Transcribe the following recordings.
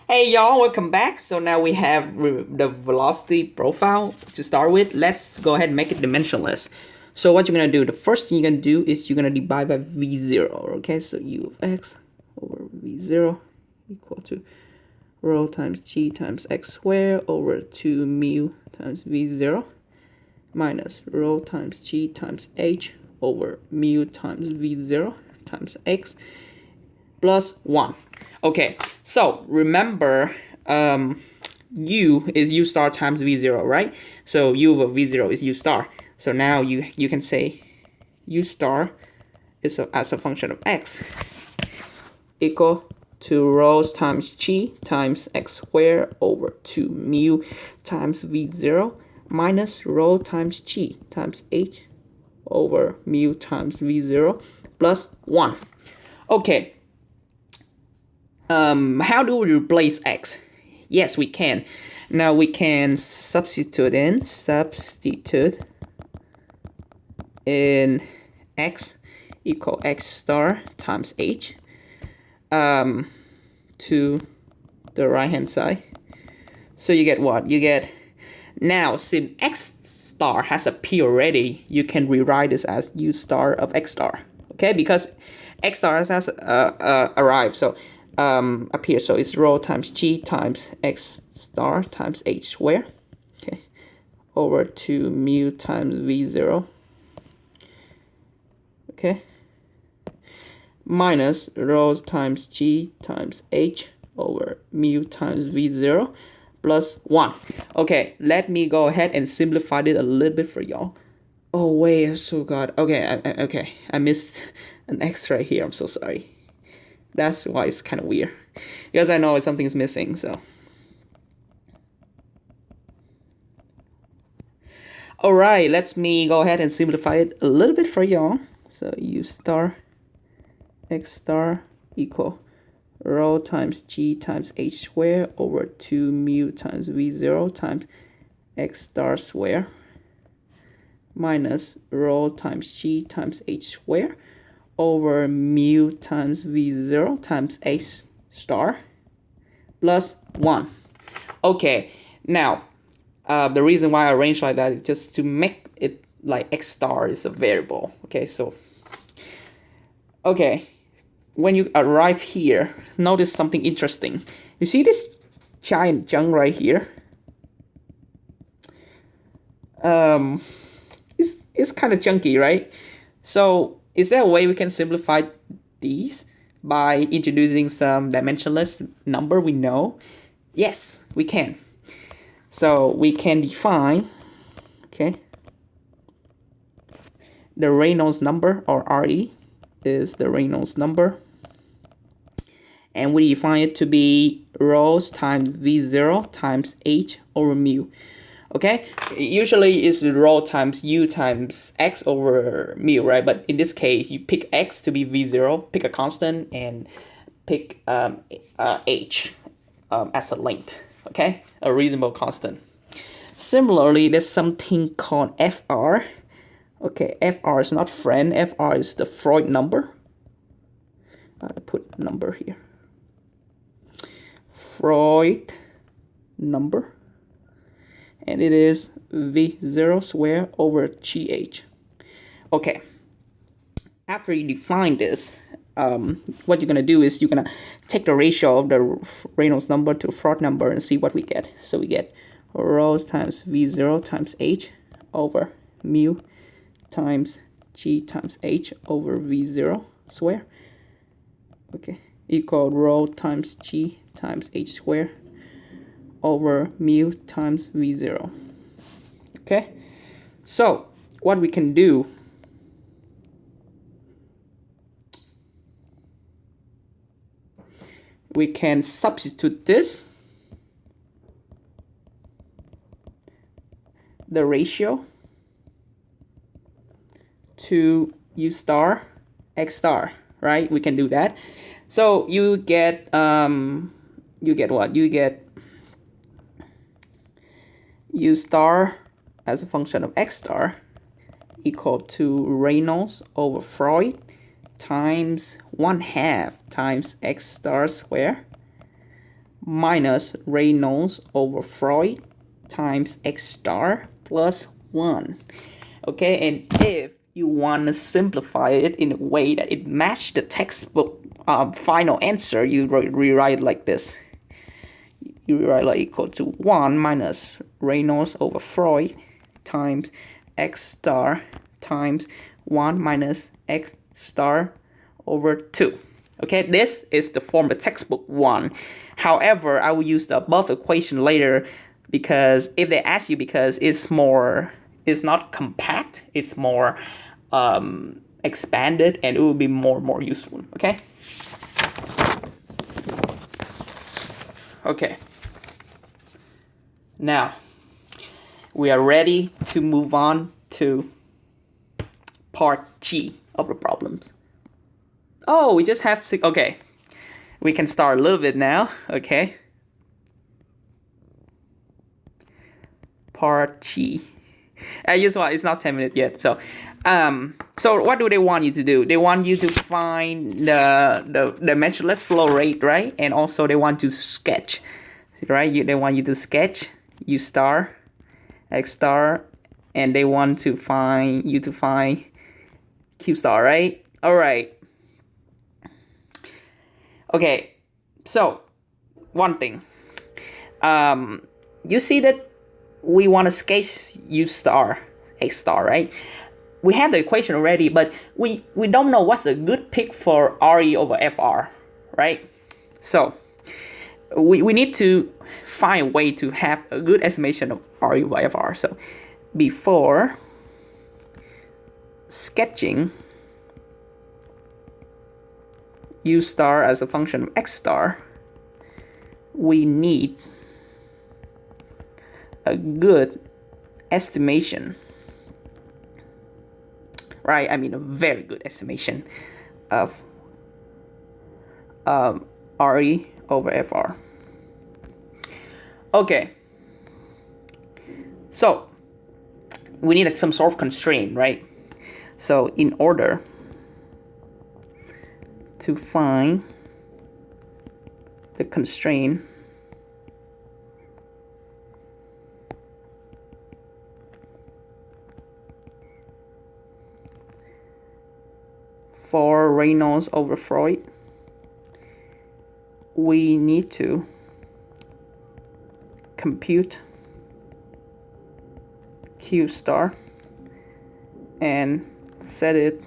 Hey y'all, welcome back. So now we have the velocity profile to start with. Let's go ahead and make it dimensionless. So what you're gonna do, the first thing you're gonna do is you're gonna divide by v0. Okay, so u of x over v0 equal to rho times g times x squared over 2 mu times v0 minus rho times g times h over mu times v0 times x plus 1. Okay, so remember, u is u star times v0, right? So u of v0 is u star. So now you can say u star is as a function of x equal to rho times g times x squared over 2 mu times v0 minus rho times g times h over mu times v0 plus 1. Okay, how do we replace x? Yes, we can. Now we can substitute in x equal x star times h to the right hand side. So you get what? You get, now since x star has appeared already, you can rewrite this as u star of x star. Okay, because x star has arrived. So appear. So it's rho times g times x star times h squared, okay, over 2 mu times v0, okay, minus rho times g times h over mu times v0 plus 1. Okay, let me go ahead and simplify it a little bit for y'all. Oh wait, so god. Okay, I missed an x right here. I'm so sorry. That's why it's kind of weird, because I know something's missing. So all right, let me go ahead and simplify it a little bit for y'all. So u star x star equal rho times g times h squared over 2 mu times v0 times x star squared minus rho times g times h squared over mu times v0 times h star plus 1. Okay, now the reason why I arranged like that is just to make it like x star is a variable. Okay, so okay, when you arrive here, notice something interesting. You see this giant chunk right here? It's kind of chunky, right? So is there a way we can simplify these by introducing some dimensionless number we know? Yes, we can. So we can define, okay, the Reynolds number, or Re is the Reynolds number, and we define it to be rho times v0 times h over mu. Okay, usually it's rho times u times x over mu, right? But in this case, you pick x to be v0, pick a constant, and pick h as a length. Okay, a reasonable constant. Similarly, there's something called fr. Okay, fr is not friend. Fr is the Freud number. I put number here. Freud number. And it is v0 squared over gh. Okay, after you define this, what you're gonna do is you're gonna take the ratio of the Reynolds number to Freud number and see what we get. So we get rho times v0 times h over mu times g times h over v0 squared, okay, equal rho times g times h squared over mu times v0. Okay, so what we can do, we can substitute this, the ratio, to u star x star, right? We can do that. So you get what? You get u star as a function of x star equal to Reynolds over Freud times 1/2 times x star squared minus Reynolds over Freud times x star plus 1. Okay, and if you want to simplify it in a way that it matches the textbook final answer, you rewrite like this. You rewrite like equal to 1 minus Reynolds over Freud times x star times 1 minus x star over 2. Okay, this is the form of textbook 1. However, I will use the above equation later because if they ask you, because it's not compact, it's more expanded, and it will be more useful. Okay. Okay. Now we are ready to move on to part G of the problems. Oh, we just have 6. Okay, we can start a little bit now. Okay. Part G. Guess what? It's not 10 minutes yet. So what do they want you to do? They want you to find the dimensionless flow rate, right? And also they want to sketch, right? They want you to sketch U star, X star, and they want to find Q star, right? All right. Okay. So one thing, you see that we want to sketch U star, X star, right? We have the equation already, but we don't know what's a good pick for RE over FR, right? So we need to find a way to have a good estimation of RE over FR. So before sketching U star as a function of X star, we need a good estimation, right? I mean a very good estimation of RE over FR. Okay, so we need some sort of constraint, right? So in order to find the constraint for Reynolds over Freud, we need to compute Q star and set it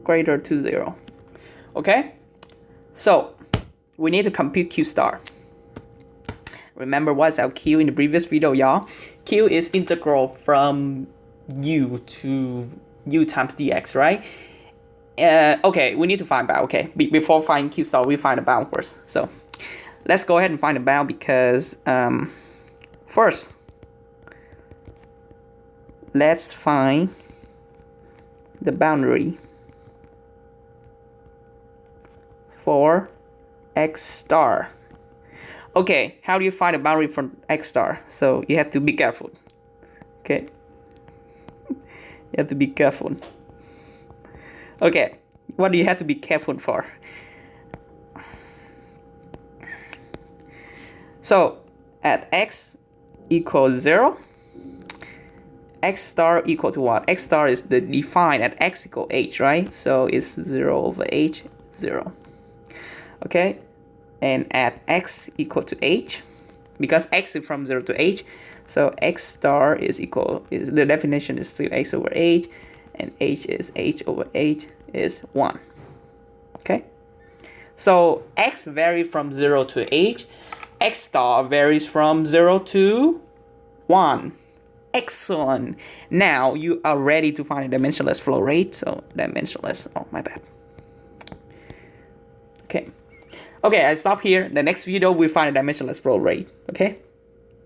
greater to 0. Okay, so we need to compute Q star. Remember what's our Q in the previous video, y'all? Q is integral from U to U times dx, right? Okay, we need to find bound. Okay, before finding Q star, we find a bound first. So let's go ahead and find a bound because first let's find the boundary for X star. Okay, how do you find a boundary for X star? So you have to be careful. Okay, you have to be careful. Okay, what do you have to be careful for? So at x equals 0, X star equal to what? X star is defined at x equal h, right? So it's 0 over h, 0. Okay, and at x equal to h, because x is from 0 to h, so x star is the definition is still x over h, and h is h over h is 1. Okay, so x varies from 0 to h, x star varies from 0 to 1. Excellent. Now you are ready to find a dimensionless flow rate. So dimensionless, oh my bad. Okay, I stop here. The next video we find a dimensionless flow rate. Okay.